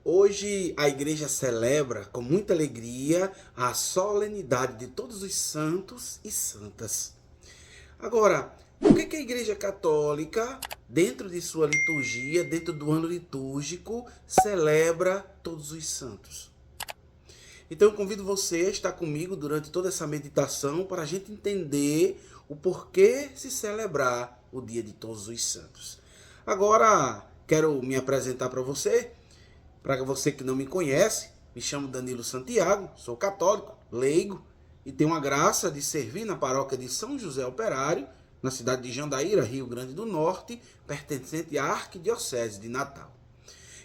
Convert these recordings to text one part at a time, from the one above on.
Hoje a igreja celebra com muita alegria a solenidade de todos os santos e santas. Agora, por que a igreja católica, dentro de sua liturgia, dentro do ano litúrgico, celebra todos os santos? Então eu convido você a estar comigo durante toda essa meditação para a gente entender o porquê se celebrar o dia de todos os santos. Agora, quero me apresentar para você. Para você que não me conhece, me chamo Danilo Santiago, sou católico, leigo e tenho a graça de servir na paróquia de São José Operário, na cidade de Jandaíra, Rio Grande do Norte, pertencente à Arquidiocese de Natal.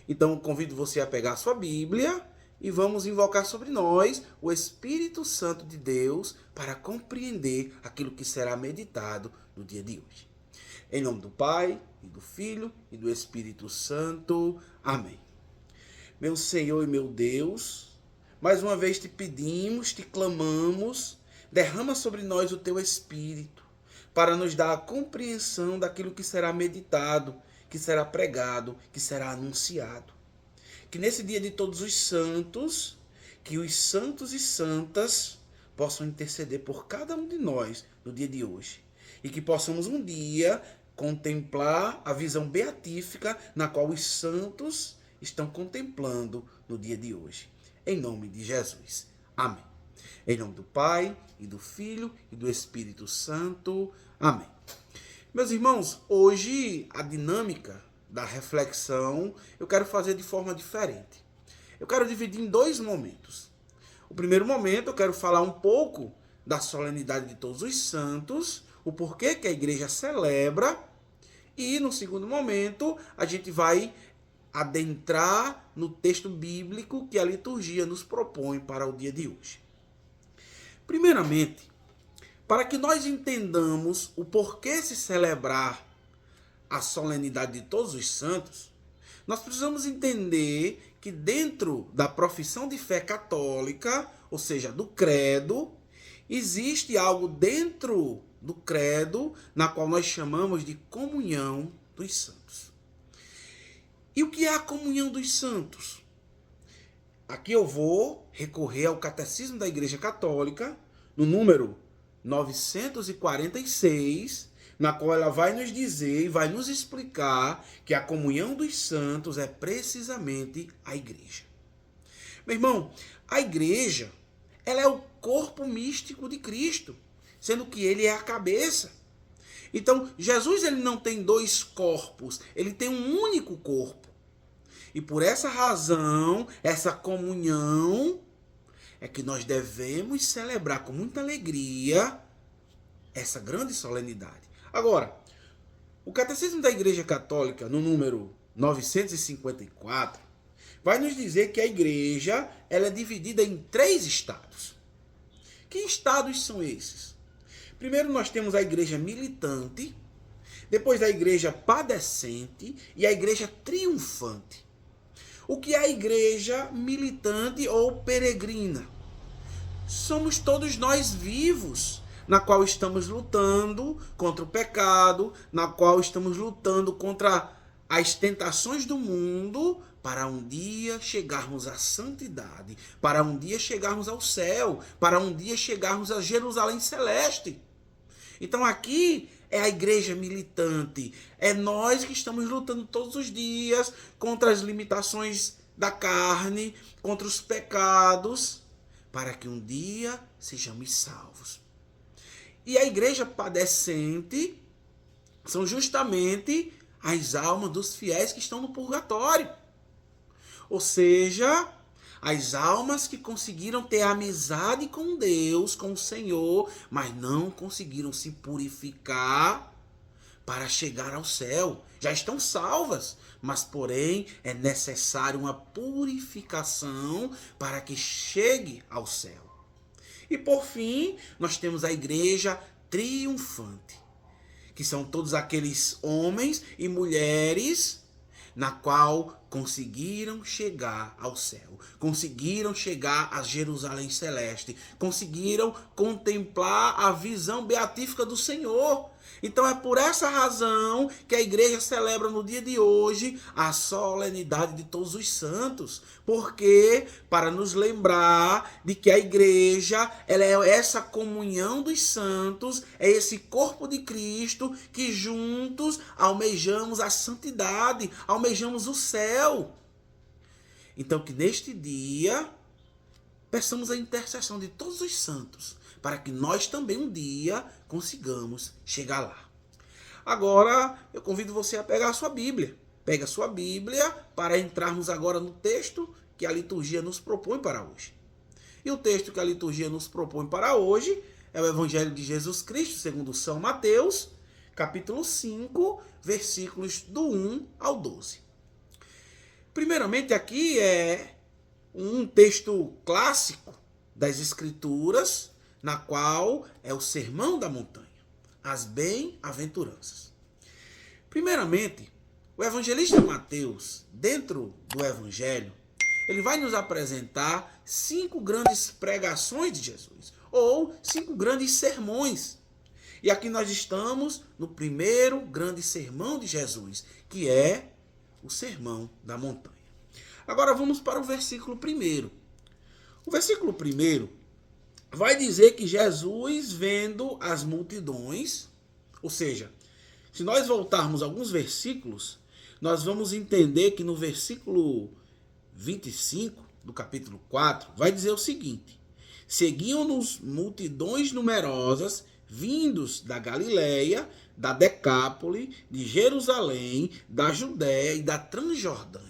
Então convido você a pegar a sua Bíblia e vamos invocar sobre nós o Espírito Santo de Deus para compreender aquilo que será meditado no dia de hoje. Em nome do Pai, e do Filho e do Espírito Santo. Amém. Meu Senhor e meu Deus, mais uma vez te pedimos, te clamamos, derrama sobre nós o teu Espírito, para nos dar a compreensão daquilo que será meditado, que será pregado, que será anunciado. Que nesse dia de todos os santos, que os santos e santas possam interceder por cada um de nós no dia de hoje. E que possamos um dia contemplar a visão beatífica na qual os santos estão contemplando no dia de hoje. Em nome de Jesus. Amém. Em nome do Pai, e do Filho, e do Espírito Santo. Amém. Meus irmãos, hoje a dinâmica da reflexão eu quero fazer de forma diferente. Eu quero dividir em dois momentos. O primeiro momento eu quero falar um pouco da solenidade de todos os santos, o porquê que a igreja celebra, e no segundo momento a gente vai adentrar no texto bíblico que a liturgia nos propõe para o dia de hoje. Primeiramente, para que nós entendamos o porquê se celebrar a solenidade de todos os santos, nós precisamos entender que dentro da profissão de fé católica, ou seja, do credo, existe algo dentro do credo na qual nós chamamos de comunhão dos santos. E o que é a comunhão dos santos? Aqui eu vou recorrer ao Catecismo da Igreja Católica, no número 946, na qual ela vai nos dizer e vai nos explicar que a comunhão dos santos é precisamente a igreja. Meu irmão, a igreja, ela é o corpo místico de Cristo, sendo que ele é a cabeça. Então, Jesus ele não tem dois corpos, ele tem um único corpo. E por essa razão, essa comunhão, é que nós devemos celebrar com muita alegria essa grande solenidade. Agora, o Catecismo da Igreja Católica, no número 954, vai nos dizer que a igreja ela é dividida em 3 estados. Que estados são esses? Primeiro nós temos a igreja militante, depois a igreja padecente e a igreja triunfante. O que é a igreja militante ou peregrina? Somos todos nós vivos, na qual estamos lutando contra o pecado, na qual estamos lutando contra as tentações do mundo, para um dia chegarmos à santidade, para um dia chegarmos ao céu, para um dia chegarmos a Jerusalém celeste. Então aqui é a igreja militante, é nós que estamos lutando todos os dias contra as limitações da carne, contra os pecados, para que um dia sejamos salvos. E a igreja padecente são justamente as almas dos fiéis que estão no purgatório. Ou seja, as almas que conseguiram ter amizade com Deus, com o Senhor, mas não conseguiram se purificar para chegar ao céu. Já estão salvas, mas porém é necessário uma purificação para que chegue ao céu. E por fim, nós temos a igreja triunfante, que são todos aqueles homens e mulheres na qual conseguiram chegar ao céu, conseguiram chegar a Jerusalém celeste, conseguiram contemplar a visão beatífica do Senhor, Então é por essa razão que a igreja celebra no dia de hoje a solenidade de todos os santos. Porque para nos lembrar de que a igreja, ela é essa comunhão dos santos, é esse corpo de Cristo que juntos almejamos a santidade, almejamos o céu. Então que neste dia peçamos a intercessão de todos os santos, para que nós também um dia consigamos chegar lá. Agora, eu convido você a pegar a sua Bíblia. Pega a sua Bíblia para entrarmos agora no texto que a liturgia nos propõe para hoje. E o texto que a liturgia nos propõe para hoje é o Evangelho de Jesus Cristo, segundo São Mateus, capítulo 5, versículos do 1 ao 12. Primeiramente, aqui é um texto clássico das Escrituras, na qual é o Sermão da Montanha, as bem-aventuranças. Primeiramente, o evangelista Mateus, dentro do evangelho, ele vai nos apresentar 5 grandes pregações de Jesus, ou 5 grandes sermões. E aqui nós estamos no primeiro grande sermão de Jesus, que é o Sermão da Montanha. Agora vamos para o versículo 1. O versículo 1 vai dizer que Jesus, vendo as multidões, ou seja, se nós voltarmos alguns versículos, nós vamos entender que no versículo 25 do capítulo 4, vai dizer o seguinte: seguiam-nos multidões numerosas, vindos da Galileia, da Decápole, de Jerusalém, da Judéia e da Transjordânia.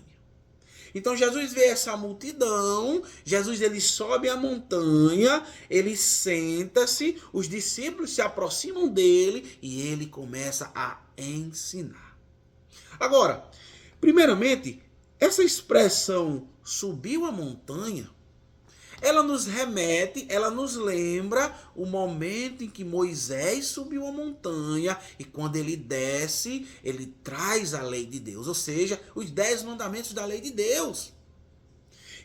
Então Jesus vê essa multidão, Jesus ele sobe a montanha, ele senta-se, os discípulos se aproximam dele e ele começa a ensinar. Agora, primeiramente, essa expressão subiu a montanha, ela nos remete, ela nos lembra o momento em que Moisés subiu a montanha e quando ele desce, ele traz a lei de Deus, ou seja, os 10 mandamentos da lei de Deus.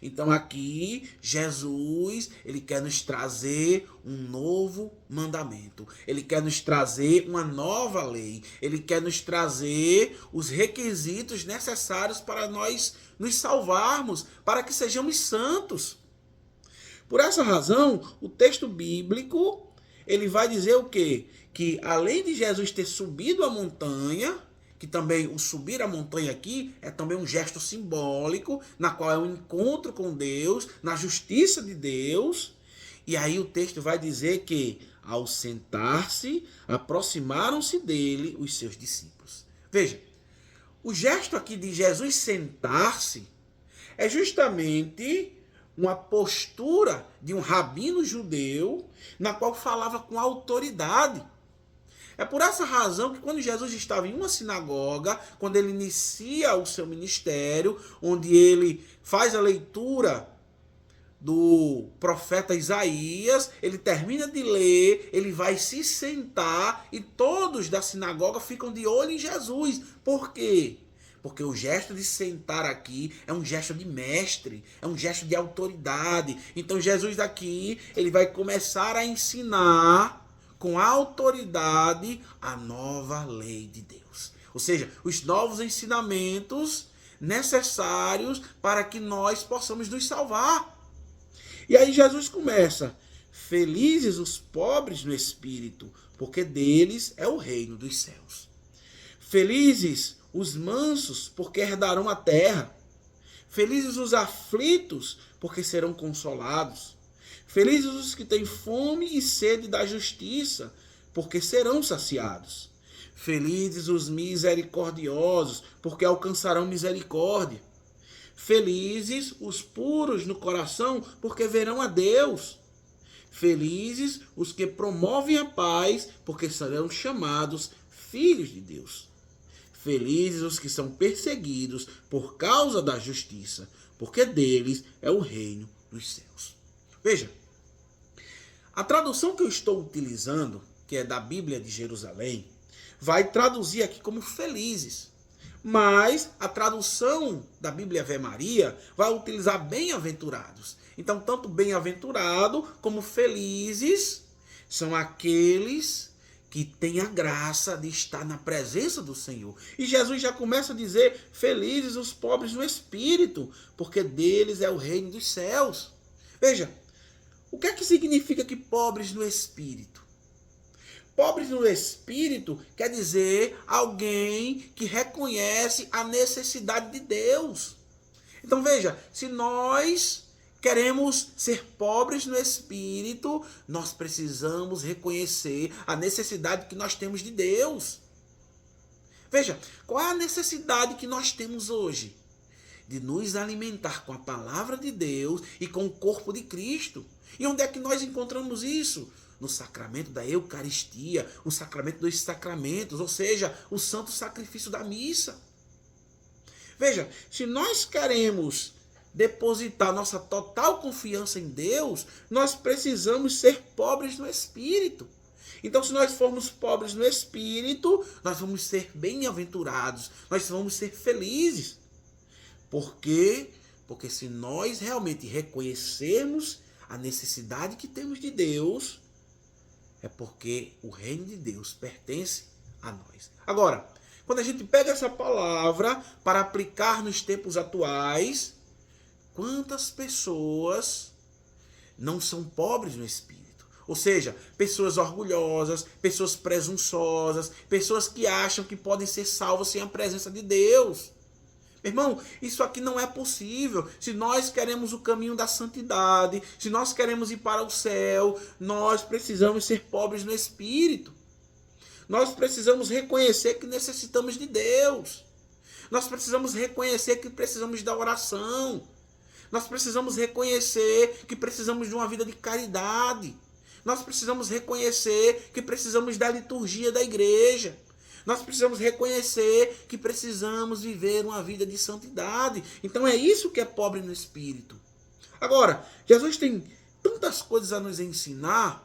Então aqui, Jesus, ele quer nos trazer um novo mandamento. Ele quer nos trazer uma nova lei. Ele quer nos trazer os requisitos necessários para nós nos salvarmos, para que sejamos santos. Por essa razão, o texto bíblico, ele vai dizer o quê? Que além de Jesus ter subido a montanha, que também o subir a montanha aqui é também um gesto simbólico, na qual é um encontro com Deus, na justiça de Deus. E aí o texto vai dizer que, ao sentar-se, aproximaram-se dele os seus discípulos. Veja, o gesto aqui de Jesus sentar-se é justamente uma postura de um rabino judeu, na qual falava com autoridade. É por essa razão que quando Jesus estava em uma sinagoga, quando ele inicia o seu ministério, onde ele faz a leitura do profeta Isaías, ele termina de ler, ele vai se sentar e todos da sinagoga ficam de olho em Jesus. Por quê? Porque o gesto de sentar aqui é um gesto de mestre, é um gesto de autoridade. Então Jesus daqui, ele vai começar a ensinar com autoridade a nova lei de Deus. Ou seja, os novos ensinamentos necessários para que nós possamos nos salvar. E aí Jesus começa: felizes os pobres no espírito, porque deles é o reino dos céus. Felizes os mansos, porque herdarão a terra. Felizes os aflitos, porque serão consolados. Felizes os que têm fome e sede da justiça, porque serão saciados. Felizes os misericordiosos, porque alcançarão misericórdia. Felizes os puros no coração, porque verão a Deus. Felizes os que promovem a paz, porque serão chamados filhos de Deus. Felizes os que são perseguidos por causa da justiça, porque deles é o reino dos céus. Veja, a tradução que eu estou utilizando, que é da Bíblia de Jerusalém, vai traduzir aqui como felizes. Mas a tradução da Bíblia Ave Maria vai utilizar bem-aventurados. Então, tanto bem-aventurado como felizes são aqueles que tem a graça de estar na presença do Senhor. E Jesus já começa a dizer: felizes os pobres no espírito, porque deles é o reino dos céus. Veja, o que é que significa que pobres no espírito? Pobres no espírito quer dizer alguém que reconhece a necessidade de Deus. Então veja, se nós queremos ser pobres no espírito, nós precisamos reconhecer a necessidade que nós temos de Deus. Veja, qual é a necessidade que nós temos hoje? De nos alimentar com a palavra de Deus e com o corpo de Cristo. E onde é que nós encontramos isso? No sacramento da Eucaristia, o sacramento dos sacramentos, ou seja, o santo sacrifício da missa. Veja, se nós queremos depositar nossa total confiança em Deus, nós precisamos ser pobres no espírito. Então, se nós formos pobres no espírito, nós vamos ser bem-aventurados, nós vamos ser felizes. Por quê? Porque se nós realmente reconhecermos a necessidade que temos de Deus, é porque o reino de Deus pertence a nós. Agora, quando a gente pega essa palavra para aplicar nos tempos atuais, quantas pessoas não são pobres no espírito? Ou seja, pessoas orgulhosas, pessoas presunçosas, pessoas que acham que podem ser salvas sem a presença de Deus. Irmão, isso aqui não é possível. Se nós queremos o caminho da santidade, se nós queremos ir para o céu, nós precisamos ser pobres no espírito. Nós precisamos reconhecer que necessitamos de Deus. Nós precisamos reconhecer que precisamos da oração. Nós precisamos reconhecer que precisamos de uma vida de caridade. Nós precisamos reconhecer que precisamos da liturgia da igreja. Nós precisamos reconhecer que precisamos viver uma vida de santidade. Então é isso que é pobre no espírito. Agora, Jesus tem tantas coisas a nos ensinar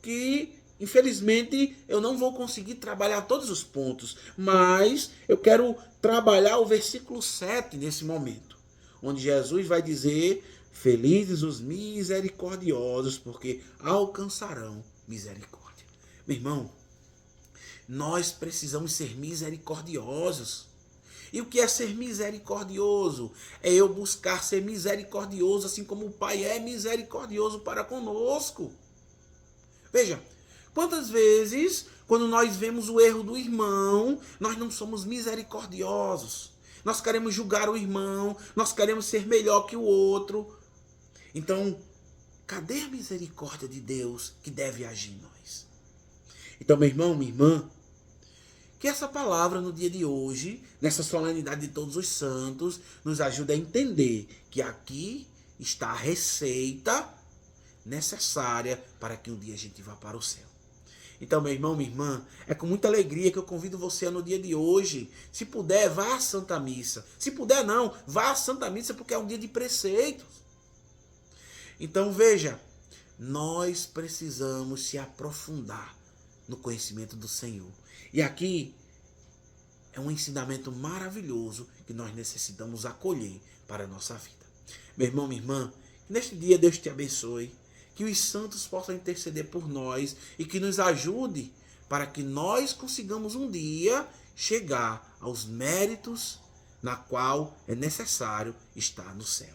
que, infelizmente, eu não vou conseguir trabalhar todos os pontos. Mas eu quero trabalhar o versículo 7 nesse momento, onde Jesus vai dizer: felizes os misericordiosos, porque alcançarão misericórdia. Meu irmão, nós precisamos ser misericordiosos. E o que é ser misericordioso? É eu buscar ser misericordioso, assim como o Pai é misericordioso para conosco. Veja, quantas vezes, quando nós vemos o erro do irmão, nós não somos misericordiosos. Nós queremos julgar o irmão, nós queremos ser melhor que o outro. Então, cadê a misericórdia de Deus que deve agir em nós? Então, meu irmão, minha irmã, que essa palavra no dia de hoje, nessa solenidade de todos os santos, nos ajude a entender que aqui está a receita necessária para que um dia a gente vá para o céu. Então, meu irmão, minha irmã, é com muita alegria que eu convido você no dia de hoje. Se puder, vá à Santa Missa. Se puder não, vá à Santa Missa, porque é um dia de preceitos. Então, veja, nós precisamos se aprofundar no conhecimento do Senhor. E aqui é um ensinamento maravilhoso que nós necessitamos acolher para a nossa vida. Meu irmão, minha irmã, que neste dia Deus te abençoe, que os santos possam interceder por nós e que nos ajude para que nós consigamos um dia chegar aos méritos na qual é necessário estar no céu.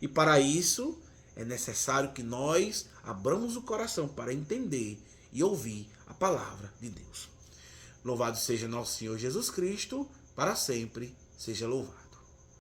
E para isso é necessário que nós abramos o coração para entender e ouvir a palavra de Deus. Louvado seja nosso Senhor Jesus Cristo, para sempre seja louvado.